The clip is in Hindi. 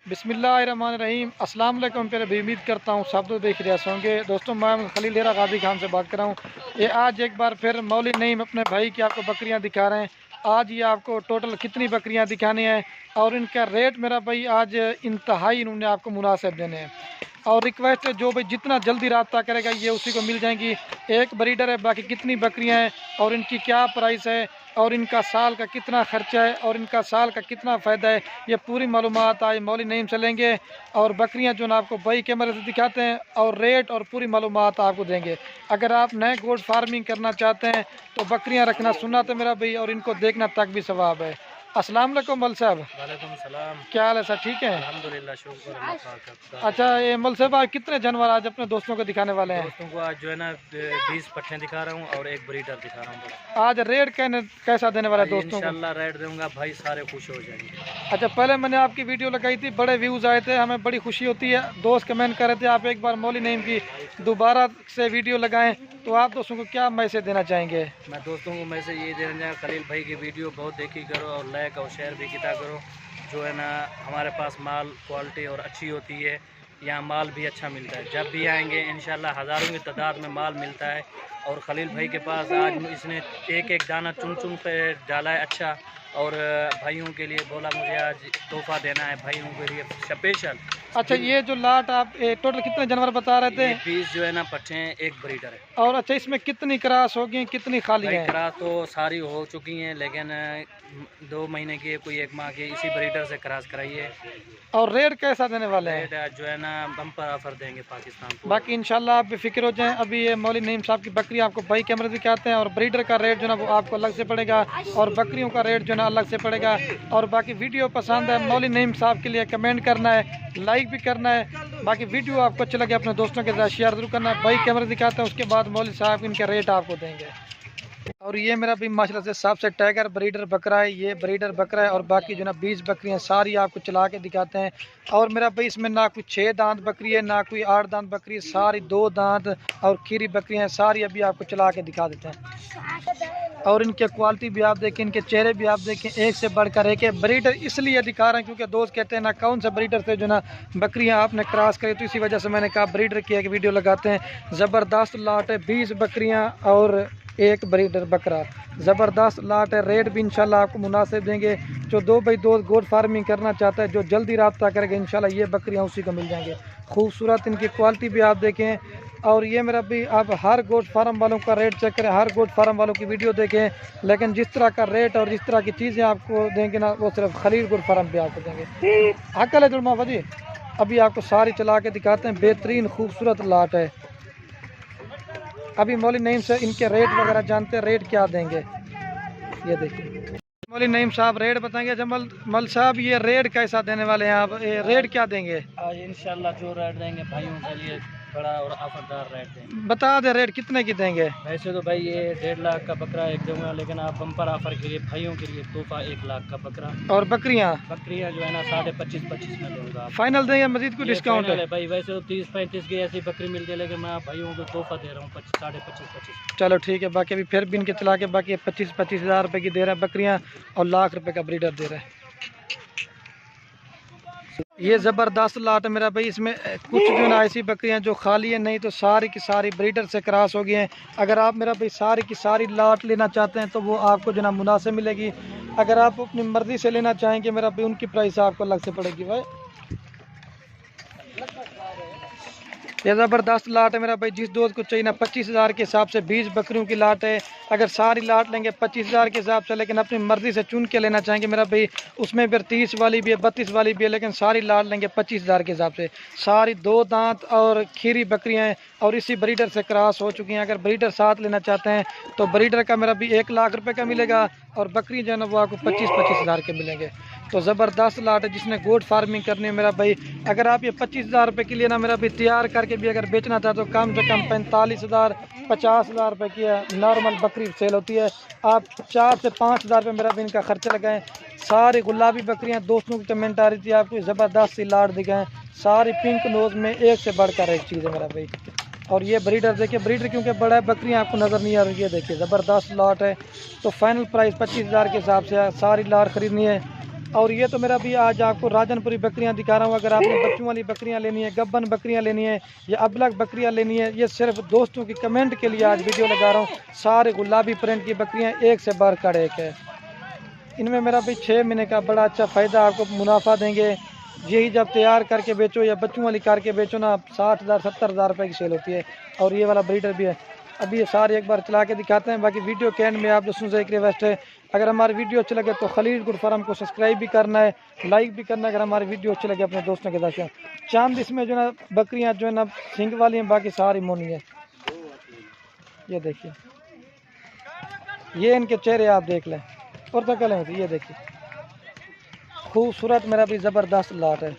बिस्मिल्लाहिर्रहमानिर्रहीम। अस्सलाम वालेकुम। फिर भी उम्मीद करता हूँ सब तो देख रहे होंगे। दोस्तों, मैं खलील डेरा गाजी खान से बात कर रहा हूँ। ये आज एक बार फिर मौली नईम अपने भाई की आपको बकरियाँ दिखा रहे हैं। आज ये आपको टोटल कितनी बकरियाँ दिखानी है और इनका रेट मेरा भाई आज इंतहाई इन्होंने आपको मुनासिब देने हैं। और रिक्वेस्ट है, जो भाई जितना जल्दी रब्ता करेगा ये उसी को मिल जाएंगी। एक ब्रीडर है, बाकी कितनी बकरियां हैं और इनकी क्या प्राइस है और इनका साल का कितना खर्चा है और इनका साल का कितना फ़ायदा है, ये पूरी मालूमात आज मौली नईम से लेंगे। और बकरियां जो ना आपको भाई कैमरे से दिखाते हैं और रेट और पूरी मालूमात आपको देंगे। अगर आप नए गोट फार्मिंग करना चाहते हैं तो बकरियां रखना सुन्नत है मेरा भाई, और इनको देखना तक भी सवाब है। अस्सलाम वालेकुम मल साहब। वालेकुम सलाम। क्या हाल है सर? ठीक है अल्हम्दुलिल्लाह, शुक्र अल्लाह पाक का। अच्छा, ये मल साहब आज कितने जानवर आज अपने दोस्तों को दिखाने वाले हैं? दोस्तों को आज जो है ना 20 पट्ठे दिखा रहा हूँ और एक ब्रीडर दिखा रहा हूँ। आज रेट कैसा देने वाला है दोस्तों को? इंशाल्लाह रेट दूंगा भाई, सारे खुश हो जाएंगे। अच्छा, पहले मैंने आपकी वीडियो लगाई थी, बड़े व्यूज़ आए थे, हमें बड़ी खुशी होती है। दोस्त कमेंट कर रहे थे आप एक बार मौली नईम की दोबारा से वीडियो लगाएं, तो आप दोस्तों को क्या मैसेज देना चाहेंगे? मैं दोस्तों को मैसेज ये देना चाहूँ, खलील भाई की वीडियो बहुत देखी करो और लाइक और शेयर भी किया करो। जो है ना हमारे पास माल क्वालिटी और अच्छी होती है, यहाँ माल भी अच्छा मिलता है। जब भी आएंगे इंशाल्लाह हज़ारों की तादाद में माल मिलता है। और खलील भाई के पास आज इसने एक एक दाना चुन चुन पे डाला है अच्छा। और भाइयों के लिए बोला मुझे आज तोहफा देना है भाइयों के लिए स्पेशल। अच्छा, ये जो लाट आप टोटल कितने जानवर बता रहे थे? 20 जो है ना पट्टे हैं, एक ब्रीडर है। और अच्छा, इसमें कितनी क्रॉस होगी, कितनी खाली है? क्रॉस तो सारी हो चुकी हैं, लेकिन 2 महीने की कोई 1 माह की इसी ब्रीडर से क्रॉस कराई है। और रेट कैसा देने वाले हैं? रेट जो है ना बम्पर ऑफर देंगे पाकिस्तान को। बाकी इंशाल्लाह आप बेफिक्र हो जाएं। अभी ये मौली नईम साहब की बकरी आपको भाई कैमरे दिखाते हैं और ब्रीडर का रेट जो ना वो आपको अलग से पड़ेगा और बकरियों का रेट जो ना अलग से पड़ेगा। और बाकी वीडियो पसंद है मौली नईम साहब के लिए कमेंट करना है, लाइक भी करना है। बाकी वीडियो आपको अच्छा लगे अपने दोस्तों के साथ शेयर जरूर करना है। भाई कैमरे दिखाते हैं, उसके बाद मौली साहब इनके रेट आपको देंगे। और ये मेरा भी माशाल्लाह से सबसे टाइगर ब्रीडर बकरा है, ये ब्रीडर बकरा है। और बाकी जो ना 20 बकरियां सारी आपको चला के दिखाते हैं। और मेरा भाई इसमें ना कोई 6 दांत बकरी है, ना कोई 8 दांत बकरी है, सारी 2 दांत और खीरी बकरियां हैं, सारी अभी आपको चला के दिखा देते हैं। और इनके क्वालिटी भी आप देखें, इनके चेहरे भी आप देखें, एक से बढ़कर एक है। ब्रीडर इसलिए दिखा रहे हैं क्योंकि दोस्त कहते हैं ना कौन सा ब्रीडर से जो ना बकरियां आपने क्रॉस करी, तो इसी वजह से मैंने कहा ब्रीडर की एक वीडियो लगाते हैं। ज़बरदस्त लाट है, 20 बकरियाँ और एक ब्रीडर बकरा, ज़बरदस्त लाट है। रेट भी इंशाल्लाह आपको मुनासिब देंगे। जो 2 बाई 2 गोट फार्मिंग करना चाहता है, जो जल्दी रब्ता करेगा इंशाल्लाह ये बकरियां उसी को मिल जाएंगे। खूबसूरत इनकी क्वालिटी भी आप देखें। और ये मेरा भी आप हर गोट फार्म वालों का रेट चेक करें, हर गोट फार्म वालों की वीडियो देखें, लेकिन जिस तरह का रेट और जिस तरह की चीज़ें आपको देंगे ना वो सिर्फ खलील गोट फार्म पे आपको देंगे। अकल है जुलमा जी, अभी आपको सारी चला के दिखाते हैं। बेहतरीन खूबसूरत लाट है। अभी मौली नईम से इनके रेट वगैरह जानते हैं, रेट क्या देंगे ये देखिए। मौली नईम साहब रेट बताएंगे। जमल मल साहब, ये रेट कैसा देने वाले हैं आप? ये रेट क्या देंगे आज इंशाल्लाह जो रेट देंगे भाइयों के लिए बड़ा और ऑफरदार रेट देंगे। बता दे रेट कितने की देंगे? वैसे तो भाई ये 1.5 लाख का बकरा एक दूंगा, लेकिन आप बम्पर ऑफर के लिए भाइयों के लिए तोहफा 1 लाख का बकरा। और बकरियां जो है ना 25.5 में दूंगा। फाइनल देंगे, मजीद कोई डिस्काउंट है? भाई वैसे तो 30-35 की ऐसी बकरी मिलती है, लेकिन मैं भाइयों को तोहफा दे रहा हूँ 25.5। चलो ठीक है। बाकी अभी फिर भी इनके चला के बाकी 25-25 हज़ार रुपये की दे रहे हैं बकरियां और लाख रुपए का ब्रीडर दे रहे हैं। ये ज़बरदस्त लाट है मेरा भाई। इसमें कुछ जो ना ऐसी बकरियां जो खाली है, नहीं तो सारी की सारी ब्रीडर से क्रॉस हो गई हैं। अगर आप मेरा भाई सारी की सारी लाट लेना चाहते हैं तो वो आपको जो ना मुनासिब मिलेगी। अगर आप अपनी मर्ज़ी से लेना चाहेंगे मेरा भाई, उनकी प्राइस आपको अलग से पड़ेगी भाई। ये ज़बरदस्त लाट है मेरा भाई। जिस दोस्त को चाहिए ना 25,000 के हिसाब से 20 बकरियों की लाट है। अगर सारी लाट लेंगे 25,000 के हिसाब से, लेकिन अपनी मर्ज़ी से चुन के लेना चाहेंगे मेरा भाई, उसमें फिर 30 वाली भी है, 32 वाली भी है, लेकिन सारी लाट लेंगे 25,000 के हिसाब से। सारी 2 दांत और खीरी बकरियां हैं और इसी ब्रीडर से क्रॉस हो चुकी हैं। अगर ब्रीडर साथ लेना चाहते हैं तो ब्रीडर का मेरा भी 1 लाख रुपये का मिलेगा और बकरी जो है ना वो आपको 25-25 हज़ार के मिलेंगे। तो ज़बरदस्त लाट है। जिसने गोट फार्मिंग करनी है मेरा भाई, अगर आप ये 25,000 रुपये के लिए ना मेरा भाई तैयार करके भी अगर बेचना चाहते तो कम से कम 45,000 50,000 रुपये की नॉर्मल बकरी सेल होती है। आप 4 से 5,000 रुपये मेरा भी इनका खर्चा लगाएं। सारी गुलाबी बकरियां, दोस्तों की कमेंट आ रही थी आपको ज़बरदस्त सी लाट दिखाएं, सारी पिंक नोज में एक से बढ़कर एक चीज़ है मेरा भाई। और ये ब्रीडर देखिए, ब्रीडर क्योंकि बड़ा है, बकरियां आपको नज़र नहीं आ रही है। देखिए ज़बरदस्त लाट है। तो फाइनल प्राइस 25,000 के हिसाब से सारी लाट ख़रीदनी है और ये तो मेरा भी आज आपको राजनपुरी बकरियां दिखा रहा हूँ। अगर आपने बच्चों वाली बकरियां लेनी है, गब्बन बकरियां लेनी है या अबलग बकरियां लेनी है, ये सिर्फ दोस्तों की कमेंट के लिए आज वीडियो लगा रहा हूँ। सारे गुलाबी प्रिंट की बकरियां एक से बढ़कर एक है। इनमें मेरा भी 6 महीने का बड़ा अच्छा फ़ायदा आपको मुनाफा देंगे। यही जब तैयार करके बेचो या बच्चों वाली करके बेचो ना, 60,000 70,000 रुपये की सेल होती है। और ये वाला ब्रीडर भी है। अभी ये सारे एक बार चला के दिखाते हैं। बाकी वीडियो के एंड में आप दोस्तों से एक रिक्वेस्ट है, अगर हमारी वीडियो अच्छी लगे तो खलील गुड फार्म को सब्सक्राइब भी करना है, लाइक भी करना है। अगर हमारी वीडियो अच्छी लगे अपने दोस्तों के साथ। चांद इसमें जो है ना बकरियाँ जो है ना सिंग वाली हैं, बाकी सारी मोनी है। ये देखिए, ये इनके चेहरे आप देख लें और तो कल होती। ये देखिए खूबसूरत मेरा भी ज़बरदस्त लाट है।